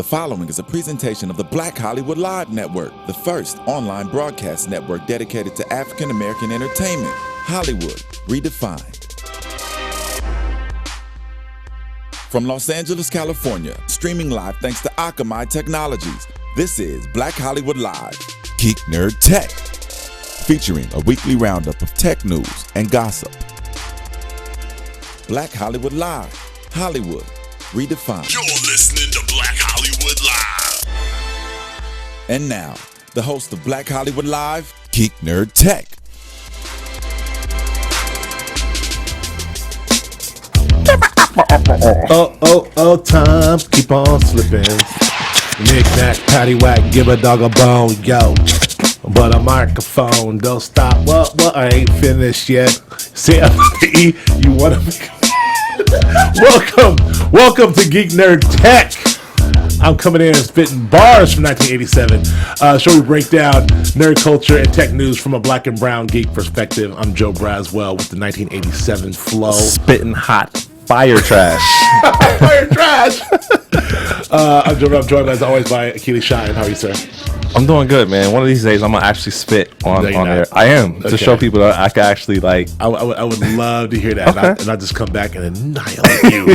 The following is a presentation of the Black Hollywood Live Network, the first online broadcast network dedicated to African American entertainment. Hollywood redefined. From Los Angeles, California, streaming live thanks to Akamai Technologies, this is Black Hollywood Live, Geek.Nerd.Tech, featuring a weekly roundup of tech news and gossip. Black Hollywood Live, Hollywood redefined. You're listening to Black Hollywood Live. And now, the host of Black Hollywood Live, Geek.Nerd.Tech. Oh, times keep on slipping. Knick-knack, paddywhack, give a dog a bone, yo. But a microphone, don't stop. What? I ain't finished yet. C-F-E, you want to make... Welcome to Geek.Nerd.Tech. I'm coming in and spitting bars from 1987. Show we break down nerd culture and tech news from a black and brown geek perspective. I'm Joe Braswell with the 1987 flow. Spitting hot fire trash. Fire trash. I'm joined as always by Akili Shine. How are you, sir? I'm doing good, man. One of these days, I'm gonna actually spit on there. I am to show people that I can actually like. I would love to hear that, Okay. and I'll just come back and annihilate you.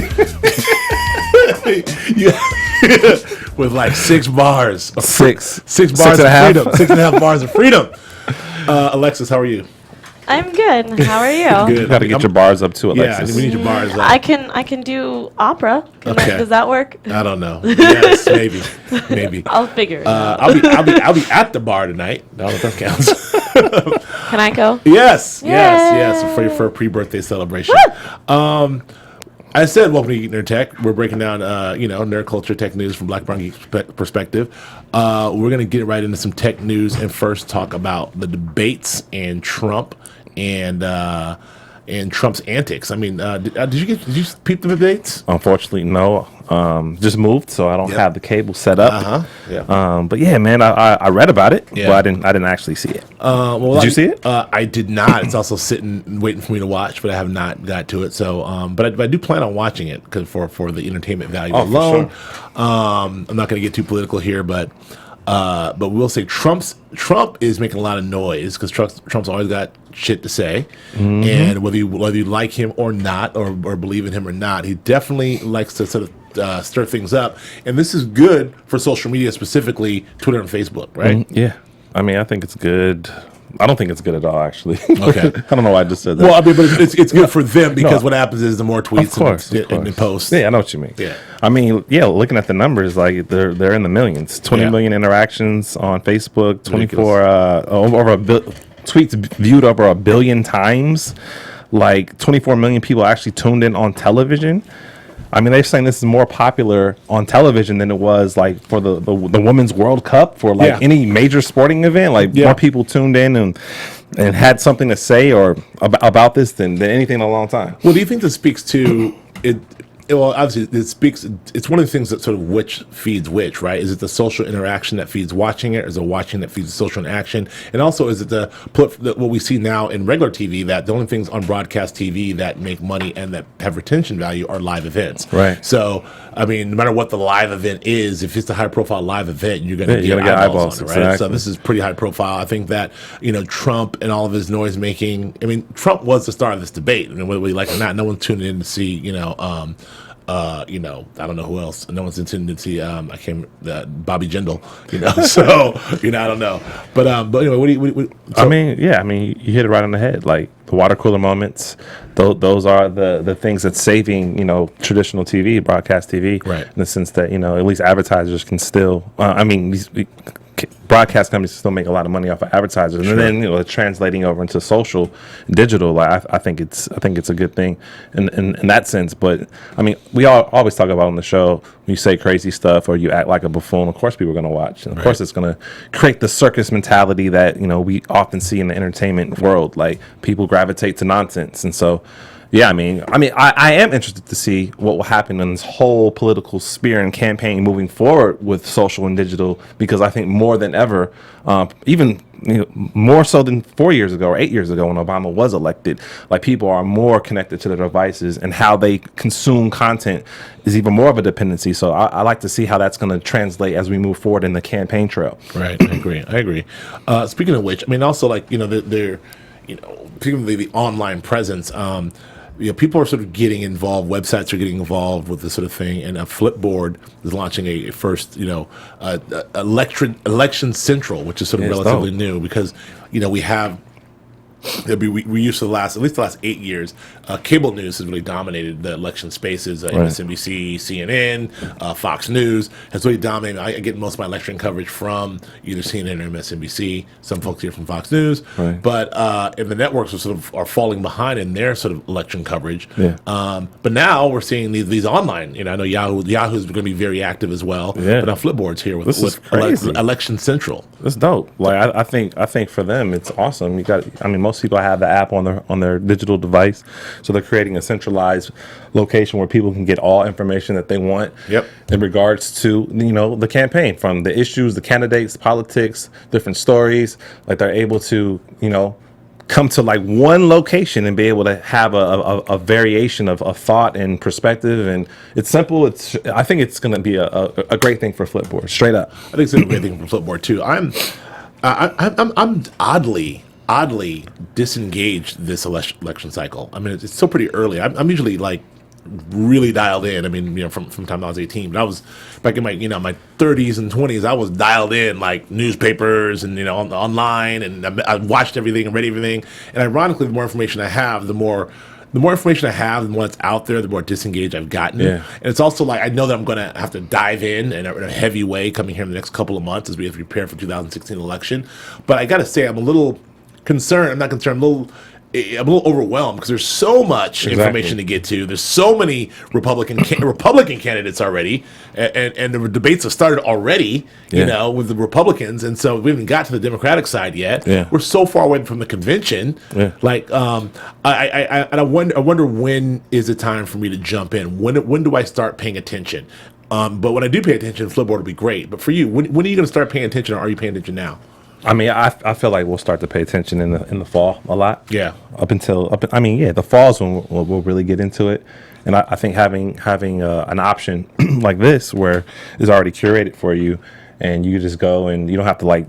With like 6 bars. Six Six and bars a of half. freedom. 6.5 bars of freedom. Alexis, how are you? I'm good. How are you? Good. You gotta get your bars up too, Alexis. Yeah, we need your bars up. I can do opera. Does that work? I don't know. Yes, maybe. I'll figure it out. I'll be at the bar tonight. I don't know if that counts. Can I go? Yes. Yay. For a pre-birthday celebration. I said, welcome to Geek.Nerd.Tech. We're breaking down, nerd culture, tech news from Black Brown Geek perspective. We're going to get right into some tech news and first talk about the debates and Trump and Trump's antics. I mean, did you peep the debates? Unfortunately, no. Just moved, so I don't have the cable set up. Yeah. But yeah, man, I read about it, Yeah. but I didn't actually see it. Did you see it? I did not. It's also sitting waiting for me to watch, but I have not got to it. So, but I do plan on watching it because for the entertainment value alone. Sure. I'm not going to get too political here, but we'll say Trump is making a lot of noise because Trump's always got shit to say, and whether you like him or not, or believe in him or not, he definitely likes to sort of stir things up, and this is good for social media, specifically Twitter and Facebook, right? Yeah. I mean, I think it's good. I don't think it's good at all, actually. Okay. I don't know why I just said that. Well, I mean, but it's good for them because what happens is the more tweets Of course. and posts. Yeah, I know what you mean. Yeah. I mean, yeah, looking at the numbers, like they're in the millions. 20 million interactions on Facebook, 24 tweets viewed over 1 billion times. Like 24 million people actually tuned in on television. I mean, they're saying this is more popular on television than it was like for the Women's World Cup, for like any major sporting event. Like more people tuned in and had something to say or about this than anything in a long time. Well, do you think this speaks to it? Well, obviously, it's one of the things that sort of which feeds which, right? Is it the social interaction that feeds watching it? Or is it watching that feeds the social interaction? And also, is it what we see now in regular TV, that the only things on broadcast TV that make money and that have retention value are live events? Right. So, I mean, no matter what the live event is, if it's a high-profile live event, you're going to get eyeballs on it, right? Exactly. So this is pretty high-profile. I think that, Trump and all of his noise-making, I mean, Trump was the star of this debate. I mean, whether we like it or not, no one's tuning in to see, I don't know who else. No one's intended to see. Bobby Jindal. So I don't know. But anyway, I mean, you hit it right on the head. Like the water cooler moments, those are the things that's saving traditional TV, broadcast TV, right? In the sense that at least advertisers can still. These broadcast companies still make a lot of money off of advertisers, and then translating over into social, digital. Like I think it's a good thing in that sense. But I mean, we always talk about on the show, when you say crazy stuff or you act like a buffoon, of course people are going to watch, and of course it's going to create the circus mentality that we often see in the entertainment world. Like people gravitate to nonsense, and so. Yeah, I mean, I am interested to see what will happen in this whole political sphere and campaign moving forward with social and digital, because I think more than ever, even more so than 4 years ago or 8 years ago when Obama was elected. Like, people are more connected to their devices, and how they consume content is even more of a dependency. So I like to see how that's going to translate as we move forward in the campaign trail. Right, I agree. Speaking of which, I mean, also, like, they're particularly the online presence. People are sort of getting involved. Websites are getting involved with this sort of thing, and Flipboard is launching a first, election central, which is sort of relatively new, because we have. We used to at least the last 8 years, cable news has really dominated the election spaces. MSNBC, CNN, Fox News has really dominated. I get most of my election coverage from either CNN or MSNBC. Some folks here from Fox News, but and the networks are falling behind in their sort of election coverage. But now we're seeing these online. I know Yahoo's going to be very active as well. But now Flipboard's here with Election Central. That's dope. Like, I think for them it's awesome. Most people have the app on their digital device, so they're creating a centralized location where people can get all information that they want in regards to the campaign, from the issues, the candidates, politics, different stories. Like, they're able to come to like one location and be able to have a variation of thought and perspective, and it's simple. I think it's going to be a great thing for Flipboard, straight up. I think it's a great thing for Flipboard too. I'm oddly disengaged this election cycle. I mean, it's still pretty early. I'm usually like really dialed in. I mean, from the time I was 18, but I was back in my my 30s and 20s. I was dialed in, like newspapers and online, and I watched everything and read everything. And ironically, the more information I have, the more information I have, the more it's out there, the more disengaged I've gotten. And it's also like, I know that I'm going to have to dive in a heavy way coming here in the next couple of months as we have to prepare for 2016 election. But I got to say, I'm a little concerned. I'm not concerned. I'm a little overwhelmed because there's so much information to get to. There's so many Republican candidates already, and the debates have started already. With the Republicans, and so we haven't got to the Democratic side yet. We're so far away from the convention. Like, I wonder when is the time for me to jump in? When do I start paying attention? But when I do pay attention, Flipboard will be great. But for you, when are you going to start paying attention, or are you paying attention now? I mean, I feel like we'll start to pay attention in the fall a lot. The fall is when we'll really get into it. And I think having an option like this, where it's already curated for you, and you just go and you don't have to like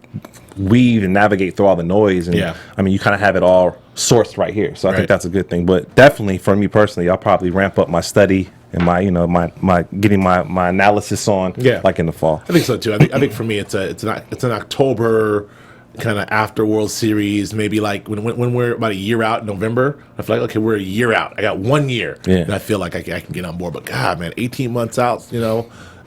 weave and navigate through all the noise. And I mean, you kind of have it all sourced right here. So I think that's a good thing. But definitely for me personally, I'll probably ramp up my study and my getting my analysis on like in the fall. I think so too. I think for me it's an October kind of after World Series, maybe like when we're about a year out in November. I feel like, okay, we're a year out. I got 1 year, and I feel like I can get on board. But God, man, 18 months out,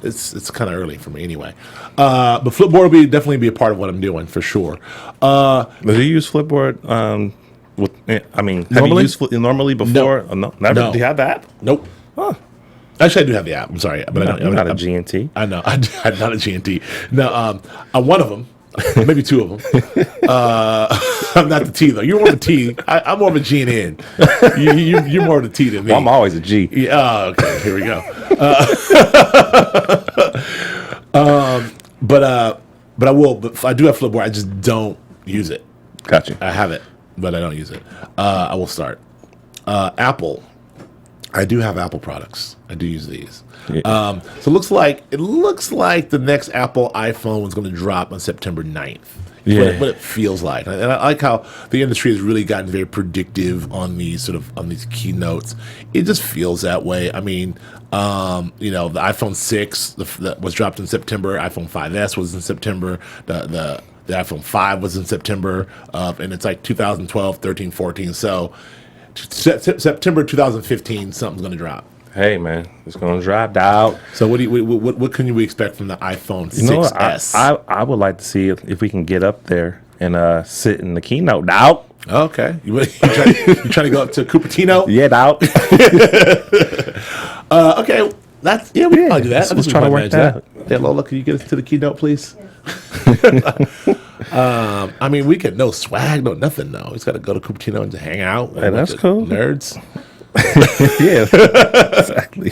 it's kind of early for me anyway. But Flipboard will definitely be a part of what I'm doing for sure. Do you use Flipboard? Have you used normally before? No. Never. Do you have the app? Nope. Huh. Actually, I do have the app. I'm sorry, but I'm not a GNT. I know. I'm not a GNT. No, I'm one of them. Maybe two of them. I'm not the T though. You're more of a T. I'm more of a G and N. You're more of the T than me. Well, I'm always a G. Yeah. Okay. Here we go. But I will. But I do have Flipboard. I just don't use it. Gotcha. I have it, but I don't use it. I will start. Apple. I do have Apple products. I do use these. So it looks like the next Apple iPhone is going to drop on September 9th. What it feels like. And I like how the industry has really gotten very predictive on these keynotes. It just feels that way. I mean, the iPhone 6 that was dropped in September, iPhone 5S was in September, the iPhone 5 was in September, and it's like 2012, 13, 14. So September 2015, something's going to drop. Hey man, it's going to drop out. So what can we expect from the iPhone 6S? I would like to see if we can get up there and sit in the keynote now. Okay, you trying to go up to Cupertino? Yeah, out. Okay, we can probably do that. Let's try to work that out. Hey, Lola, can you get us to the keynote, please? I mean, we could no swag, no nothing. No, he's got to go to Cupertino and hang out. Hey, that's cool. Nerds. Yeah, exactly.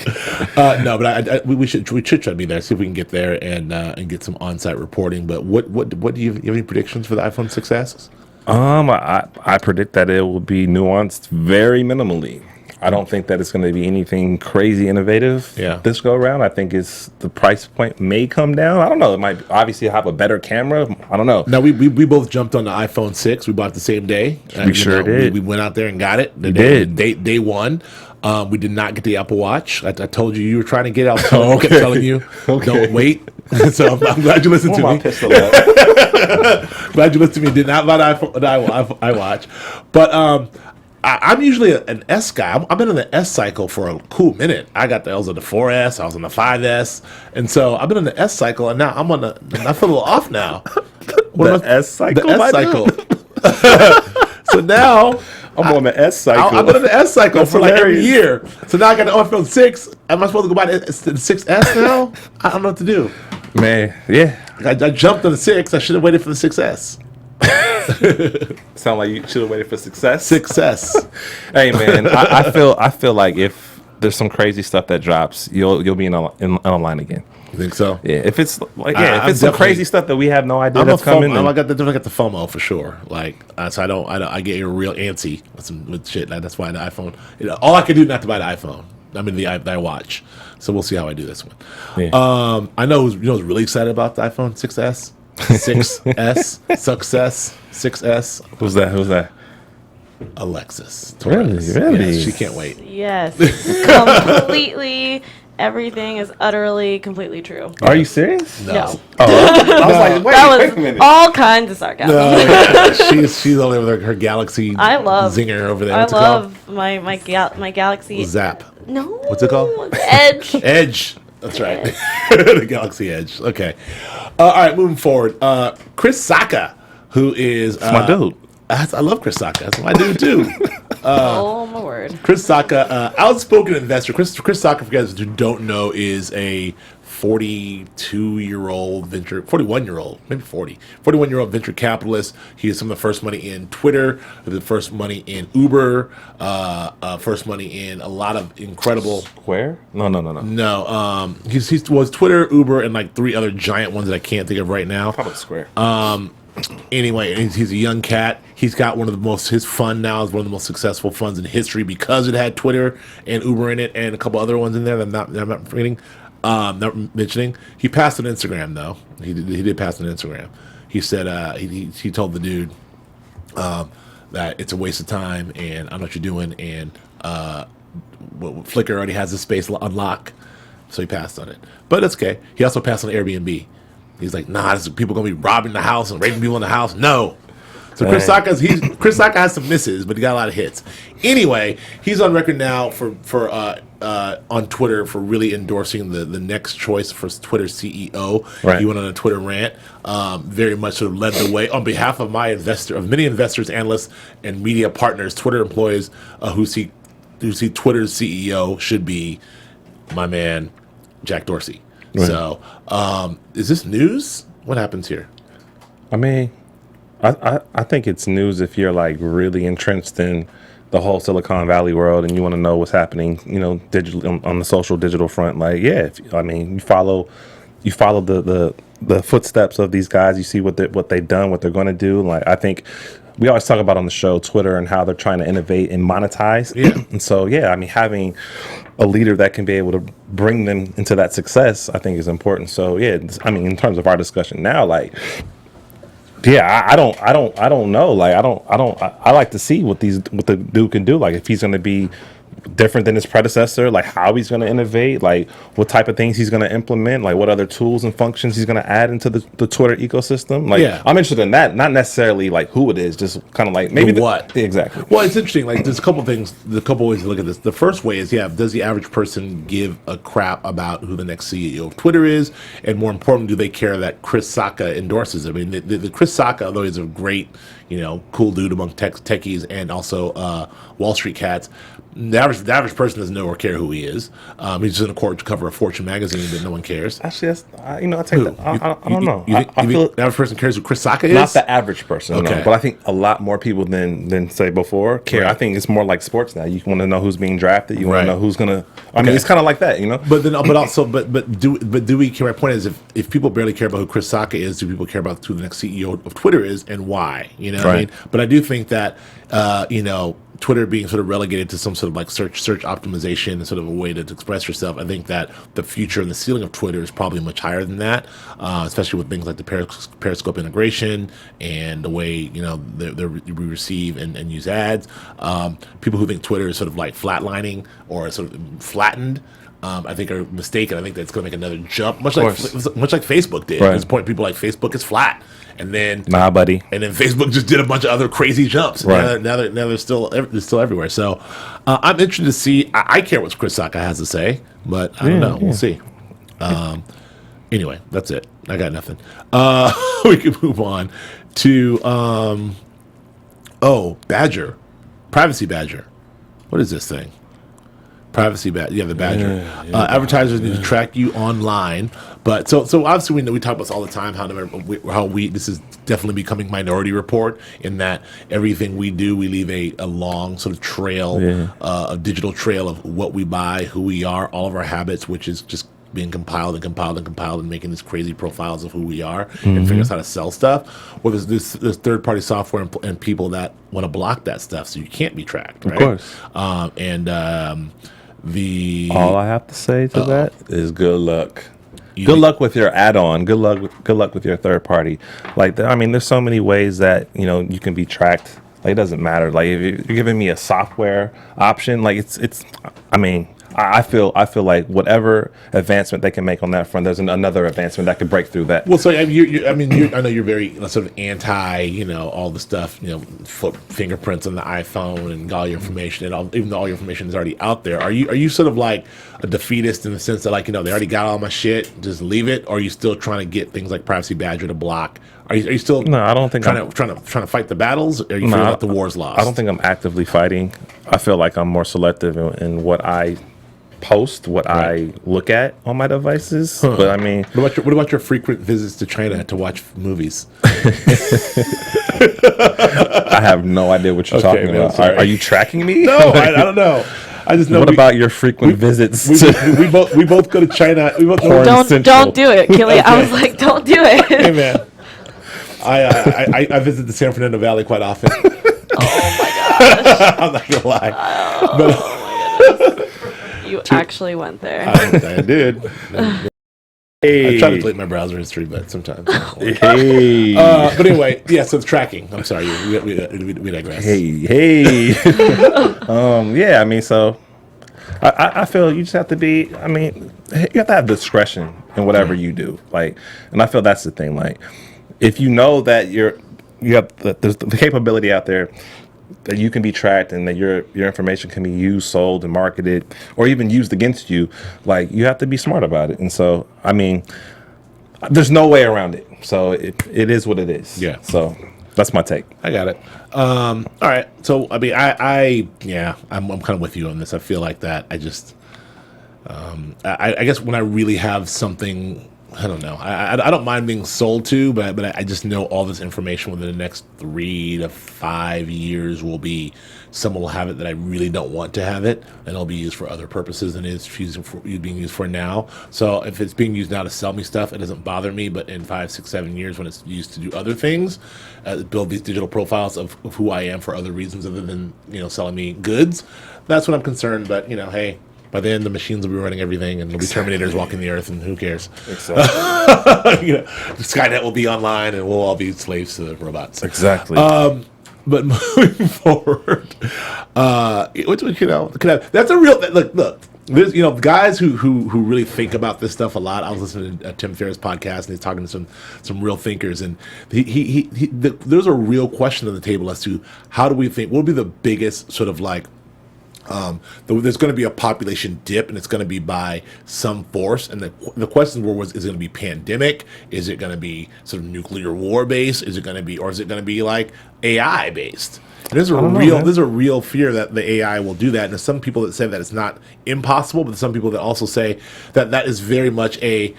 No, but we should try to be there. See if we can get there and get some on-site reporting. But what do you have any predictions for the iPhone 6s? I predict that it will be nuanced very minimally. I don't think that it's going to be anything crazy innovative this go around. I think the price point may come down. I don't know. It might obviously have a better camera. I don't know. Now we both jumped on the iPhone 6. We bought it the same day. We sure did. We went out there and got it. Day one. We did not get the Apple Watch. I told you were trying to get it. I kept telling you, don't wait. So I'm glad you listened to me. Glad you listened to me. Did not buy the iWatch. But I'm usually an S guy. I've been on the S cycle for a cool minute. I was on the 4S. I was on the 5S. And so I've been on the S cycle, and now I feel a little off now. The S cycle? The S cycle. So now I'm on the S cycle. I've been on the S cycle for like every year. So now I got the iPhone 6. Am I supposed to go buy the 6S now? I don't know what to do. Man, yeah. I jumped on the 6. I should have waited for the 6S. Sound like you should have waited for success. Success. Hey man, I feel like if there's some crazy stuff that drops, you'll be in online again. You think so? Yeah. If it's if it's some crazy stuff that we have no idea that's coming, I got the FOMO for sure. Like so I get real antsy with shit. That's why the iPhone. All I can do not to buy the iPhone. I mean the iWatch. So we'll see how I do this one. Yeah. I know who's really excited about the iPhone 6S. 6S success 6S. Who's that? Alexis. Really? Yes, she can't wait. Yes, completely. Everything is utterly, completely true. Are you serious? No. Oh, I was like, wait a minute. All kinds of sarcasm. No, she's only with her Galaxy zinger over there. What's I love my Galaxy Zap. No. What's it called? Edge. Edge. That's right. The Galaxy Edge. Okay. All right, moving forward. Chris Sacca, who is my dude. I love Chris Sacca. That's my dude too. Oh my word. Chris Sacca, outspoken investor. Chris Sacca, for guys who don't know, is a 41-year-old maybe 41-year-old venture capitalist. He has some of the first money in Twitter, the first money in Uber, first money in a lot of incredible. Square? No. No, he was Twitter, Uber, and like 3 other giant ones that I can't think of right now. Probably Square. Anyway, he's a young cat. He's got his fund now is one of the most successful funds in history because it had Twitter and Uber in it and a couple other ones in there that I'm not forgetting. Not mentioning. He passed on Instagram though. He did pass on Instagram. He said he told the dude that it's a waste of time and I know what you're doing and Flickr already has the space unlock, so he passed on it. But it's okay. He also passed on Airbnb. He's like, nah, people gonna be robbing the house and raping people in the house. No. So Chris Sacca has some misses, but he got a lot of hits. Anyway, he's on record now for on Twitter for really endorsing the next choice for Twitter CEO. Right. He went on a Twitter rant, very much sort of led the way on behalf of many investors, analysts, and media partners, Twitter employees who see Twitter's CEO should be my man Jack Dorsey. Right. So, is this news? What happens here? I mean, I think it's news if you're like really entrenched in the whole Silicon Valley world and you want to know what's happening, digitally on the social digital front. Like, yeah, you follow the footsteps of these guys. You see what they've done, what they're going to do. Like, I think we always talk about on the show Twitter and how they're trying to innovate and monetize. Yeah. And so, yeah, I mean, having a leader that can be able to bring them into that success, I think is important. So, yeah, I mean, in terms of our discussion now, like, yeah, I don't know. Like, I like to see what the dude can do. Like, if he's going to be different than his predecessor, like how he's going to innovate, like what type of things he's going to implement, like what other tools and functions he's going to add into the Twitter ecosystem. Like, yeah. I'm interested in that, not necessarily like who it is, just kind of like maybe what exactly. Well, it's interesting. Like, there's a couple things, a couple ways to look at this. The first way is, does the average person give a crap about who the next CEO of Twitter is, and more important, do they care that Chris Sacca endorses it? I mean, the Chris Sacca, although he's a great, cool dude among techies and also Wall Street cats. The average person doesn't know or care who he is. He's just in a court to cover a Fortune magazine that no one cares. Actually, that's I take that. I don't know. You think I feel the average person cares who Chris Sacca is? not the average person, Okay. no, but I think a lot more people than say before care. Right. I think it's more like sports now. You want to know who's being drafted. You want Right. to know who's gonna. I Okay. mean, it's kind of like that, But do we care? My point is, if people barely care about who Chris Sacca is, do people care about who the next CEO of Twitter is and why? You know what I Right. mean? But I do think that Twitter being sort of relegated to some sort of like search optimization and sort of a way to express yourself. I think that the future and the ceiling of Twitter is probably much higher than that, especially with things like the Periscope integration and the way we receive and use ads. People who think Twitter is sort of like flatlining or sort of flattened. I think are mistaken. I think that's going to make another jump, much like Facebook did. Right. At this point, people like Facebook is flat, and then Nah, buddy. and then Facebook just did a bunch of other crazy jumps. Right. Now they're still everywhere. So I'm interested to see. I care what Chris Sacca has to say, but I don't know. We'll see. Anyway, that's it. I got nothing. We can move on to Badger, Privacy Badger. What is this thing? Privacy Badger. Yeah, the Badger. Advertisers need to track you online. But so obviously we talk about this all the time. How this is definitely becoming Minority Report in that everything we do, we leave a long sort of trail, a digital trail of what we buy, who we are, all of our habits, which is just being compiled and making these crazy profiles of who we are and figuring out how to sell stuff. Well, there's third-party software and people that want to block that stuff so you can't be tracked, right? Of course. All I have to say to that is good luck. You- Good luck with your add-on. Good luck with your third party. There's so many ways that you can be tracked. Like, it doesn't matter. Like, if you're giving me a software option, like it's. I mean, I feel like whatever advancement they can make on that front, there's another advancement that could break through that. Well, so I know you're very sort of anti, all the stuff, fingerprints on the iPhone and all your information, and even though all your information is already out there. Are you sort of like a defeatist in the sense that they already got all my shit, just leave it, or are you still trying to get things like Privacy Badger to block? Are you still? No, I don't think trying to fight the battles. Or are you feeling like the war's lost? I don't think I'm actively fighting. I feel like I'm more selective in what I post, what I look at on my devices. But I mean, what about your frequent visits to China to watch movies? I have no idea what you're talking man, about. sorry. Are you tracking me? No, I don't know. I just know. What about your frequent visits? We both go to China. We both Porn Don't Central. do it, Kelly. I was like, don't do it. Hey man, I visit the San Fernando Valley quite often. Oh my gosh. I'm not gonna lie, You actually went there. I did. I try to delete my browser history, but sometimes. Hey, But anyway, yeah. So it's tracking. I'm sorry, we digress. hey. Yeah. I mean, so I feel you just have to be. I mean, you have to have discretion in whatever you do. Like, and I feel that's the thing. Like, if you know that you have there's the capability out there that you can be tracked and that your information can be used, sold, and marketed, or even used against you, like, you have to be smart about it. And so, I mean, there's no way around it. So it is what it is. Yeah. So that's my take. I got it. All right. So I mean, I'm kind of with you on this. I feel like that. I just, I guess when I really have something, I don't know. I don't mind being sold to, but I just know all this information within the next 3 to 5 years someone will have it that I really don't want to have it, and it'll be used for other purposes than it's being used for now. So if it's being used now to sell me stuff, it doesn't bother me. But in 5, 6, 7 years, when it's used to do other things, build these digital profiles of who I am for other reasons other than selling me goods, that's when I'm concerned. But hey. By then, the machines will be running everything, and there'll be Terminators walking the earth, and who cares? Exactly. Skynet will be online, and we'll all be slaves to the robots. Exactly. But moving forward, that's a real look. There's guys who really think about this stuff a lot. I was listening to Tim Ferriss' podcast, and he's talking to some real thinkers, and there's a real question on the table as to how do we think. What would be the biggest sort of like There's going to be a population dip, and it's going to be by some force. And the question is it going to be pandemic? Is it going to be sort of nuclear war based? Is it going to be like AI based? And there's a real fear that the AI will do that. And there's some people that say that it's not impossible, but some people that also say that is very much a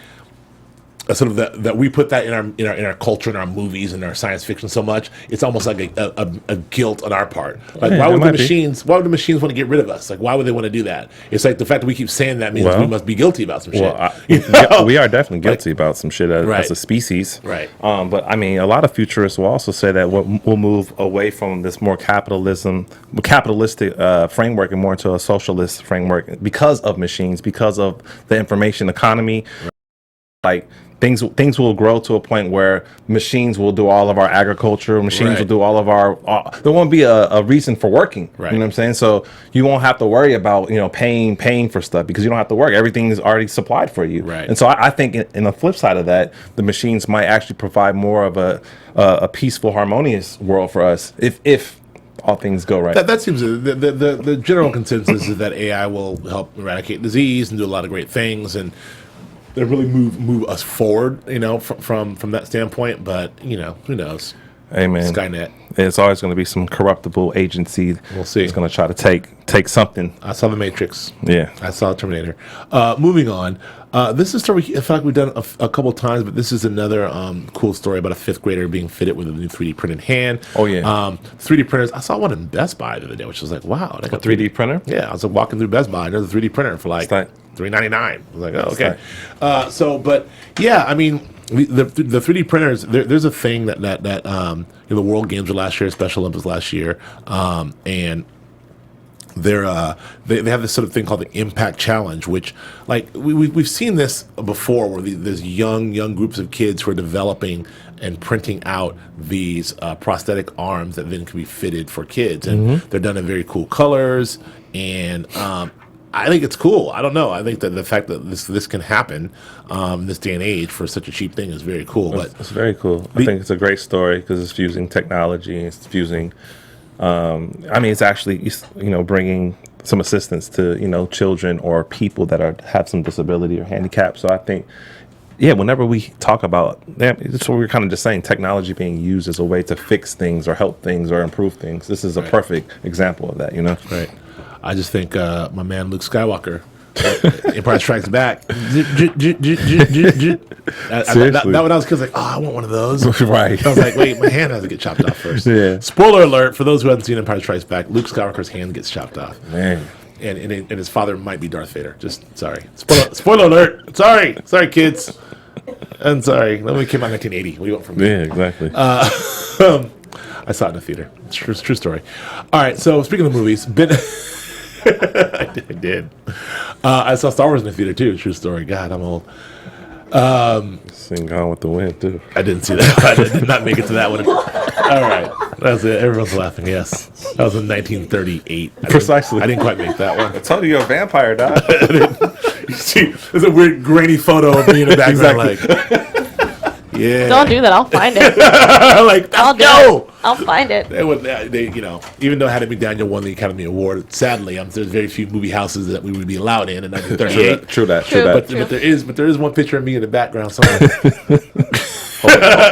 sort of that we put that in our culture, in our movies, and our science fiction so much. It's almost like a guilt on our part. Like, why would the machines want to get rid of us? Like, why would they want to do that? It's like the fact that we keep saying that means we must be guilty about some shit. We are definitely guilty about some shit as a species. Right. But I mean, a lot of futurists will also say that we'll move away from this more capitalistic framework and more into a socialist framework because of machines, because of the information economy. Right. Like, things will grow to a point where machines will do all of our agriculture. Machines will do all of our. There won't be a reason for working. Right. You know what I'm saying? So you won't have to worry about paying for stuff because you don't have to work. Everything is already supplied for you. Right. And so I think in the flip side of that, the machines might actually provide more of a peaceful, harmonious world for us if all things go right. That seems the general consensus is that AI will help eradicate disease and do a lot of great things and. They really move us forward, from that standpoint. But who knows? Amen. Skynet. It's always going to be some corruptible agency. We'll see. It's going to try to take something. I saw the Matrix. Yeah. I saw Terminator. Moving on. This is a story I feel like we've done a couple of times, but this is another cool story about a fifth grader being fitted with a new 3D printed hand. Oh yeah. 3D printers. I saw one in Best Buy the other day, which was like, wow. Like a 3D printer? Yeah. I was walking through Best Buy and there's a 3D printer for like $3.99. I was like, oh, okay. But yeah, I mean, the 3D printers. There's a thing that the World Games were last year, Special Olympics last year, and they have this sort of thing called the Impact Challenge, which like we've seen this before, where there's young groups of kids who are developing and printing out these prosthetic arms that then can be fitted for kids, and they're done in very cool colors and. I think it's cool. I don't know. I think that the fact that this can happen in this day and age for such a cheap thing is very cool. But it's very cool. I think it's a great story because it's fusing technology. It's fusing. It's actually bringing some assistance to children or people that have some disability or handicap. So I think. Yeah, whenever we talk about that's what we're kind of just saying, technology being used as a way to fix things or help things or improve things. This is a perfect example of that, Right. I just think my man Luke Skywalker, Empire Strikes Back. That when I was kids, like, oh, I want one of those. Right. I was like, wait, my hand has to get chopped off first. Yeah. Spoiler alert for those who haven't seen Empire Strikes Back: Luke Skywalker's hand gets chopped off. Man. And his father might be Darth Vader. Just sorry. Spoiler alert. Sorry, kids. I'm sorry. That movie came out in 1980. What do you want from me? Yeah, exactly. I saw it in the theater. It's true story. All right. So speaking of movies, I did. I saw Star Wars in the theater too. True story. God, I'm old. Sing Gone with the Wind too. I didn't see that. I did not make it to that one. All right, that's it. Everyone's laughing. Yes, that was in 1938. Precisely. I didn't quite make that one. I told you you're a vampire, dog. You see, there's a weird grainy photo of me in the background. Exactly. Like, yeah. Don't do that. I'll find it. Like, I'll do it. I'll find it. They, even though Hattie McDaniel won the Academy Award, sadly, there's very few movie houses that we would be allowed in 1938. True that. But there is one picture of me in the background somewhere.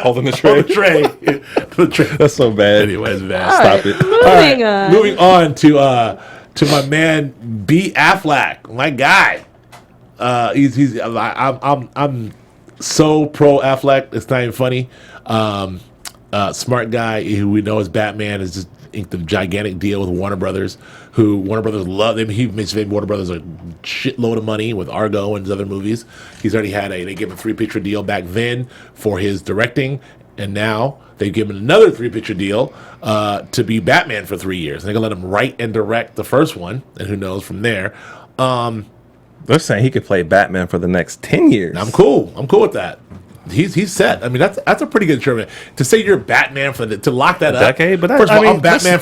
Holding the tray. The tray. That's so bad. Anyway, it's bad. Stop it. Moving on to my man B. Affleck, my guy. I'm so pro Affleck, it's not even funny. Smart guy who we know as Batman has just inked a gigantic deal with Warner Brothers, who Warner Brothers love him. He makes Warner Brothers a shitload of money with Argo and his other movies. He's already had they gave him a 3-picture deal back then for his directing, and now they've given him another 3-picture deal to be Batman for 3 years. And they're gonna let him write and direct the first one, and who knows from there. They're saying he could play Batman for the next 10 years. I'm cool with that. He's set. I mean, that's a pretty good term to say you're Batman to lock that up. Decade, but first of all, I'm Batman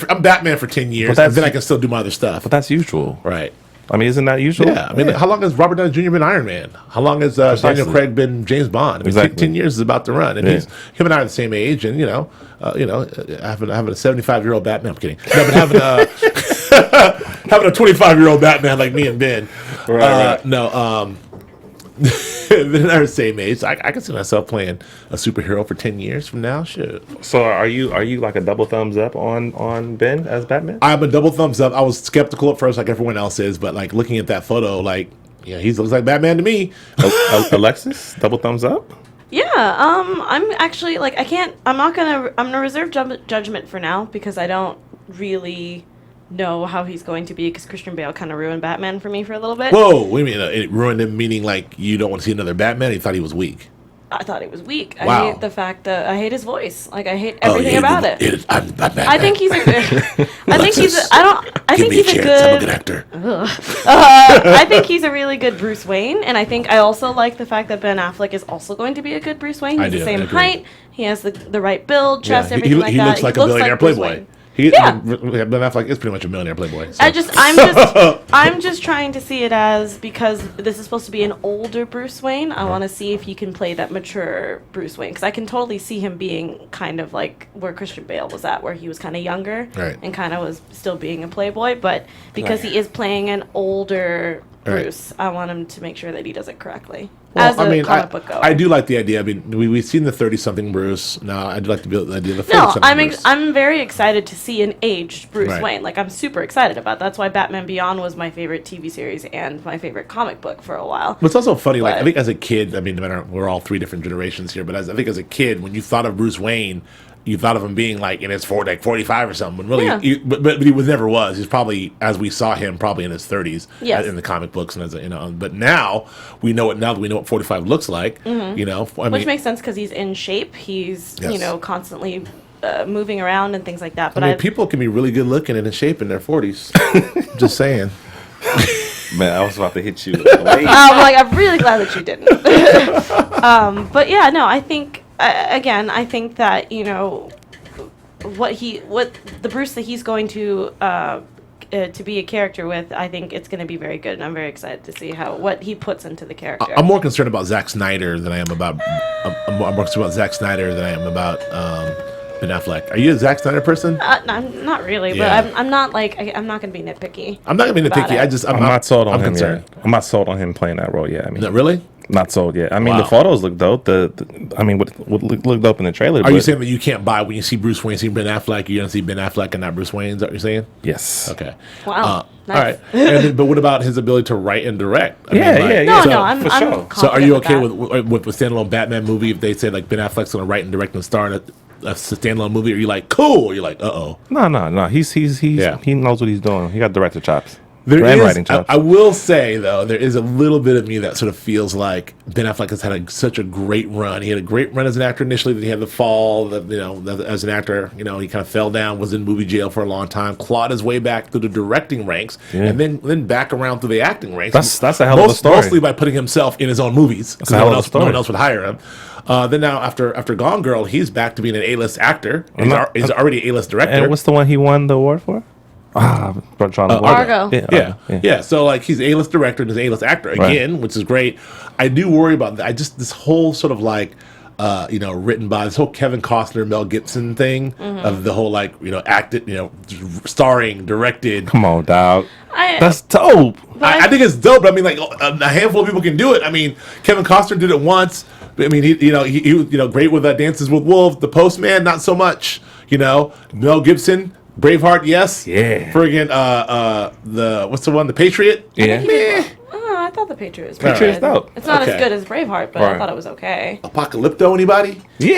for 10 years, and then I can still do my other stuff. But that's usual, right? I mean, isn't that usual? Yeah. I mean, how long has Robert Downey Jr. been Iron Man? How long has Daniel Craig been James Bond? I mean, exactly. 10 years is about to run, and him and I are the same age, and having a 75-year-old Batman. I'm kidding. No, but having having a 25-year-old Batman like me and Ben. Right. No, they're the same age. I can see myself playing a superhero for 10 years from now. Shit. So are you like a double thumbs up on Ben as Batman? I'm a double thumbs up. I was skeptical at first, like everyone else is, but like looking at that photo, like, yeah, he looks like Batman to me. Alexis, double thumbs up. Yeah, I'm actually like I'm gonna reserve judgment for now because I don't really know how he's going to be because Christian Bale kind of ruined Batman for me for a little bit. Whoa, what do you mean? It ruined him, meaning like you don't want to see another Batman? He thought he was weak. I thought he was weak. Wow. I hate the fact that I hate his voice. Like I hate everything about it. I'm Batman. I think he's a good. I think he's. I think he's a I'm a good. good actor. I think he's a really good Bruce Wayne, and I think I also like the fact that Ben Affleck is also going to be a good Bruce Wayne. He's the same height. He has the right build, chest, everything like that. He looks like a billionaire Bruce playboy. Wayne. Ben Yeah. Affleck is pretty much a millionaire playboy. So. I'm just trying to see it as because this is supposed to be an older Bruce Wayne. I want to see if he can play that mature Bruce Wayne because I can totally see him being kind of like where Christian Bale was at, where he was kind of younger and kind of was still being a playboy, but because he is playing an older Bruce, I want him to make sure that he does it correctly. Well, as a comic book goer. I do like the idea. I mean, we've seen the 30-something Bruce. Now, I'd like to be the idea of the 40-something Bruce. I'm very excited to see an aged Bruce Right. Wayne. Like, I'm super excited about that. That's why Batman Beyond was my favorite TV series and my favorite comic book for a while. But it's also funny, like, I think as a kid, I mean, no matter, we're all three different generations here, but I think as a kid, when you thought of Bruce Wayne, you thought of him being like in his 45 or something. When really, but he never was. He's probably, as we saw him, probably in his 30s in the comic books, and as but now we know it. Now that we know what 45 looks like, Which makes sense because he's in shape. He's constantly moving around and things like that. But people can be really good looking and in shape in their 40s. Just saying. Man, I was about to hit you. I'm really glad that you didn't. But yeah, no, I think. I think that what the Bruce that he's going to be a character with, I think it's going to be very good, and I'm very excited to see what he puts into the character. I'm more concerned about Zack Snyder than I am about. I'm more concerned about Zack Snyder than I am about Ben Affleck. Are you a Zack Snyder person? I'm not really, but I'm not I'm not going to be nitpicky. I'm not going to be nitpicky. I'm not sold on him concerned. yet. I'm not sold on him playing that role yet. I mean, no, really? Not sold yet. I mean, the photos look dope. What looked dope in the trailer. Are you saying that you can't buy when you see Bruce Wayne, see Ben Affleck, you're going to see Ben Affleck and not Bruce Wayne? Is that what you're saying? Yes. Okay. Wow. All Nice. right. But what about his ability to write and direct? I'm for sure. So are you okay with a standalone Batman movie if they say like Ben Affleck's going to write and direct and star in a standalone movie? Are you like cool? Or you're like No. He knows what he's doing. He got director chops. Writing chops. I will say though, there is a little bit of me that sort of feels like Ben Affleck has had such a great run. He had a great run as an actor initially. Then he had the fall. As an actor, he kind of fell down, was in movie jail for a long time, clawed his way back through the directing ranks, and then back around through the acting ranks. That's a hell of a story. Mostly by putting himself in his own movies because no one else would hire him. Then now after Gone Girl, he's back to being an A-list actor. He's already an A-list director. And what's the one he won the award for? Argo. Yeah. So like he's A-list director and he's an A-list actor again, which is great. I do worry about that. This whole sort of like written by this whole Kevin Costner, Mel Gibson thing of the whole acted, starring, directed. Come on, dog. That's dope. I think it's dope. But I mean, like a handful of people can do it. I mean, Kevin Costner did it once. I mean, he was great with Dances with Wolves. The Postman, not so much. Mel Gibson. Braveheart, yes. Yeah. Friggin' what's the one? The Patriot? Yeah. I thought The Patriot was Patriot's dope. It's not as good as Braveheart, but I thought it was okay. Apocalypto, anybody? Yeah.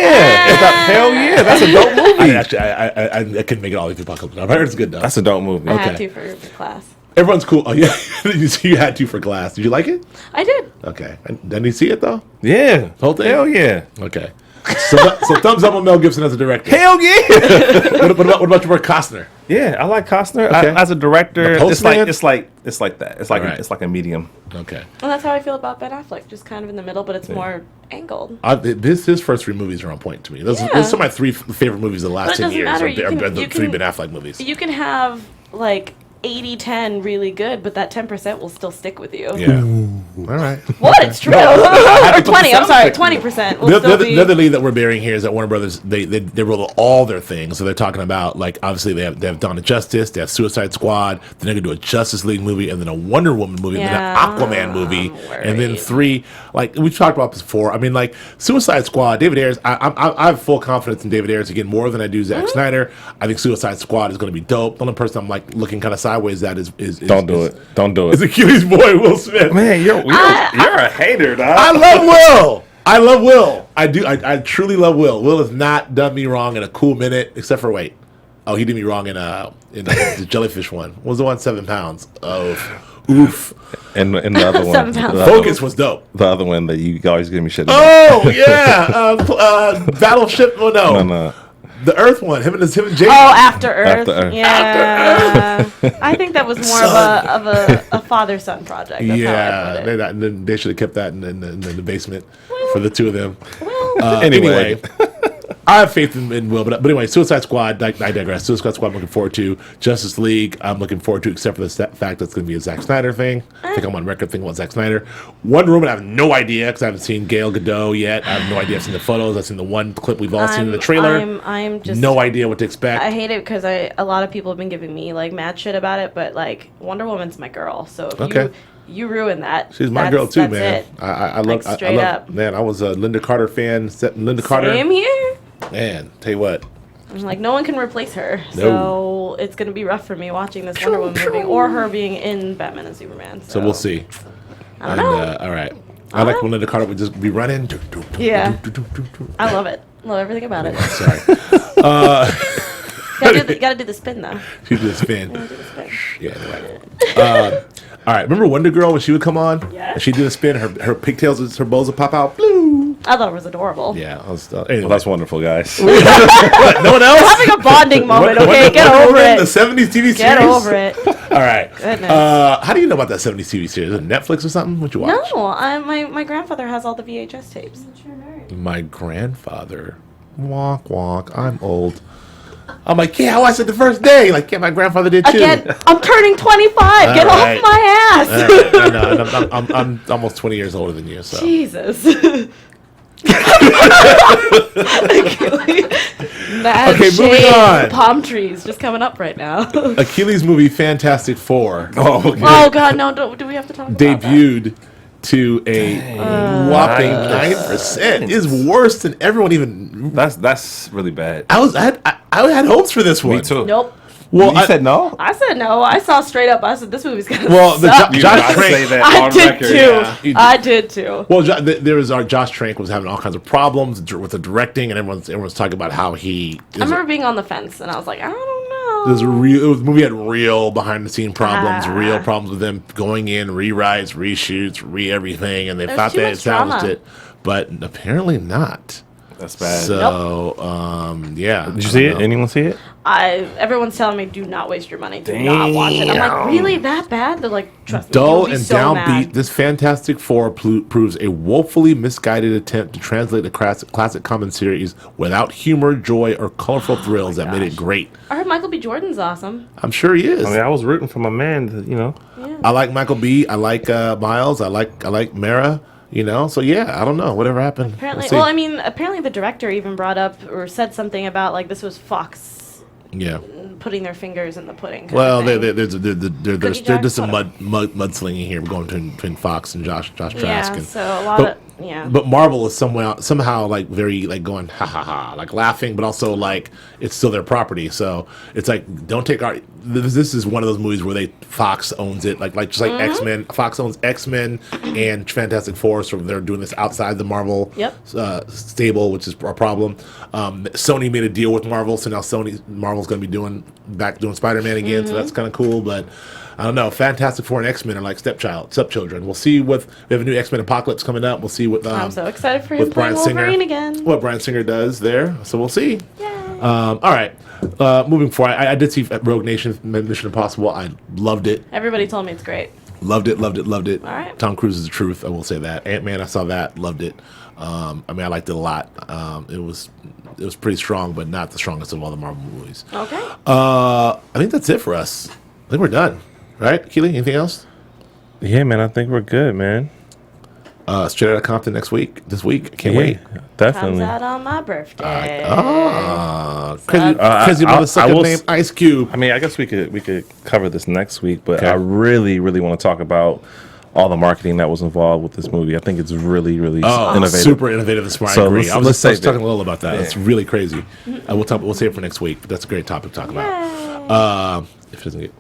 Hell yeah. That's a dope movie. I couldn't make it all the way through Apocalypto. I heard it's good though. That's a dope movie. I had to for class. Everyone's cool. Oh yeah. You had to for class. Did you like it? I did. Okay. Didn't you see it though? Yeah. Whole thing? Hell yeah. Okay. So thumbs up on Mel Gibson as a director. Hell yeah. What about your boy Costner? Yeah, I like Costner Okay. as a director. It's like that. It's like Right. it's like a medium. Okay. And that's how I feel about Ben Affleck, just kind of in the middle, but it's more angled. His first three movies are on point to me. Those are some of my three favorite movies of the last But it 10 doesn't years. matter. Are the three Ben Affleck movies. You can have like 80-10 really good, but that 10% will still stick with you. Yeah. All right. What? It's true. Or 20. I'm sorry, 20% will still be. The other lead that we're bearing here is that Warner Brothers they roll all their things. So they're talking about, like, obviously they have Dawn of Justice, they have Suicide Squad, then they're gonna do a Justice League movie, and then a Wonder Woman movie, and then an Aquaman movie, and then 3. Like we've talked about this before. I mean, like Suicide Squad, David Ayers. I have full confidence in David Ayers again, more than I do Zack Snyder. I think Suicide Squad is gonna be dope. The only person I'm like looking kind of sideways at is Don't do it. Don't do Is it. Achilles' boy Will Smith. Man, you're a hater, dog. I love Will. I love Will. I do. I truly love Will. Will has not done me wrong in a cool minute, except for wait. Oh, he did me wrong in the jellyfish one. What was the one 7 pounds? Oh, oof. And the other one, 7 pounds. Focus was dope. the other one that you always give me shit about. Oh yeah, Battleship. Oh no. No. The Earth one. Him and Jake. Oh, After Earth. After Earth. Yeah. I think that was more of a father-son project. That's how I put it. They should have kept that in the basement for the two of them. Well, Anyway, I have faith in Will, but anyway, Suicide Squad. I digress. Suicide Squad, I'm looking forward to. Justice League, I'm looking forward to, except for the fact that it's going to be a Zack Snyder thing. I think I'm on record thinking about Zack Snyder. Wonder Woman, I have no idea because I haven't seen Gal Gadot yet. I have no idea. I've seen the photos. I've seen the one clip we've all seen in the trailer. I'm just no idea what to expect. I hate it because a lot of people have been giving me like mad shit about it, but like Wonder Woman's my girl, so if you ruin that. She's my girl too, that's man. It. I love. Like, straight up. Man, I was a Linda Carter fan. Linda Carter. Same here. Man, tell you what. I'm like, no one can replace her, so it's gonna be rough for me watching this Wonder Woman movie or her being in Batman and Superman. So we'll see. I don't know. All right. I like when Linda Carter would just be running. Yeah. I love it. Love everything about it. Sorry. Gotta do the spin though. She did a spin. Gotta do the spin. Yeah, right. All right. Remember Wonder Girl when she would come on? Yeah. And she did a spin. Her pigtails, her bows would pop out. Blue. I thought it was adorable. Yeah. Anyway. Well, that's wonderful, guys. No one else? We're having a bonding moment, okay? Get over The it. 70s TV series? Get over it. All right. Goodness. How do you know about that 70s TV series? Is it Netflix or something? What you watch? No, my grandfather has all the VHS tapes. My grandfather. Walk, walk. I'm old. I'm like, yeah, I watched it the first day. Like, yeah, my grandfather did too. Again, I'm turning 25. Get right. off my ass. I know, I'm almost 20 years older than you, so. Jesus. Mad Okay, moving shade. on. Palm trees just coming up right now. Achilles movie Fantastic Four Oh, okay. Oh God, no! Do we have to talk about that? debuted to a whopping 9%. Is worse than everyone even. That's really bad. I had hopes for this one. Me too. Nope. Well, You said no? I said no. I saw straight up. I said this movie's gonna. Well, the suck. You Josh gotta Trank. say that I on did record. too. Yeah, you did. I did too. Well, there was our Josh Trank was having all kinds of problems with the directing, and everyone's talking about how he. I remember being on the fence, and I was like, I don't know. The movie had real behind the scene problems, Ah. real problems with them going in, rewrites, reshoots, everything, and they There's thought too they much established drama. it, but apparently not. That's bad. So, yeah. Did you see it? Anyone see it? Everyone's telling me, do not waste your money. Do not watch it. I'm like, really that bad? They're like, trust me. Dull you'll be and so downbeat, mad. this Fantastic Four proves a woefully misguided attempt to translate the classic comic series without humor, joy, or colorful thrills that made it great. I heard Michael B. Jordan's awesome. I'm sure he is. I mean, I was rooting for my man. I like Michael B. I like Miles. I like Mara. So yeah, I don't know. Whatever happened. Apparently, We'll see. apparently the director even brought up or said something about like this was Fox Yeah. putting their fingers in the pudding. Well, there's there's just some mudslinging here going between Fox and Josh Trask. yeah, And, so a lot of But Marvel is somehow like very like going ha ha ha, like laughing, but also like it's still their property. So it's like don't take our. This is one of those movies where Fox owns it, like just like X-Men. Fox owns X-Men and Fantastic Four, so they're doing this outside the Marvel stable, which is a problem. Sony made a deal with Marvel, so now Marvel's going to be doing Spider-Man again, so that's kind of cool. But I don't know. Fantastic Four and X-Men are like stepchildren. We'll see we have a new X-Men Apocalypse coming up. We'll see what I'm so excited for him playing Wolverine again. What Bryan Singer does there. So we'll see. All right. Moving forward, I did see Rogue Nation Mission Impossible. I loved it. Everybody told me it's great. Loved it. All right. Tom Cruise is the truth. I will say that. Ant-Man, I saw that. Loved it. I liked it a lot. It was pretty strong, but not the strongest of all the Marvel movies. Okay. I think that's it for us. I think we're done. Right, Keely? Anything else? Yeah, man. I think we're good, man. Straight out of Compton this week. Can't wait. Definitely. Comes out on my birthday. Crazy motherfucker named Ice Cube. I mean, I guess we could cover this next week, but I really, really want to talk about all the marketing that was involved with this movie. I think it's really, really innovative. Super innovative and smart. So I agree. I was let's talking a little about that. It's really crazy. We'll save it for next week. But that's a great topic to talk about. If it doesn't get.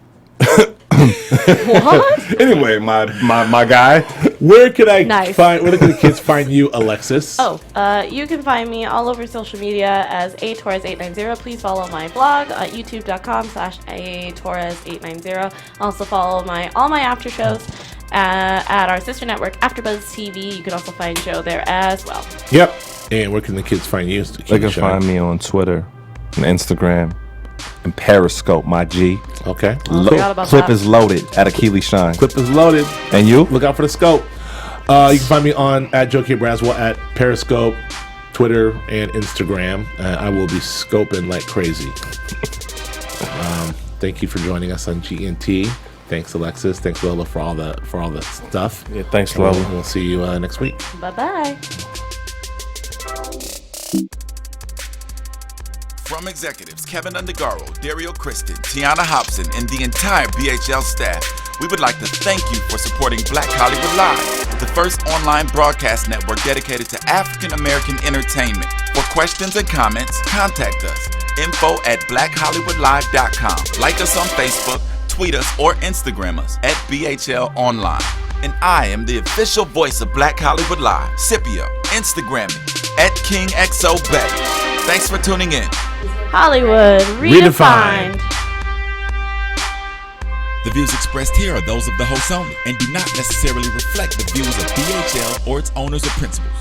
What? Anyway, my guy. Where can I Nice. find? Where can the kids find you, Alexis? You can find me all over social media as atorres890. Please follow my blog at youtube.com/atorres890. Also follow all my after shows at our sister network AfterBuzz TV. You can also find Joe there as well. Yep. And where can the kids find you? They can find me on Twitter and Instagram and Periscope, my G. Okay. Forgot about Clip that. is loaded at Achilles Shine. Clip is loaded. And you? Look out for the scope. You can find me on at Joe K. Braswell at Periscope, Twitter, and Instagram. I will be scoping like crazy. Thank you for joining us on GNT. Thanks, Alexis. Thanks, Lola, for all the stuff. Yeah, thanks, Lola. We'll see you next week. Bye-bye. From executives Kevin Undergaro, Dario Kristen, Tiana Hobson, and the entire BHL staff, we would like to thank you for supporting Black Hollywood Live, the first online broadcast network dedicated to African American entertainment. For questions and comments, contact us. info@blackhollywoodlive.com. Like us on Facebook, tweet us, or Instagram us at BHL Online. And I am the official voice of Black Hollywood Live, Scipio. Instagram me at KingXOBay. Thanks for tuning in. Hollywood redefined. The views expressed here are those of the host only and do not necessarily reflect the views of BHL or its owners or principals.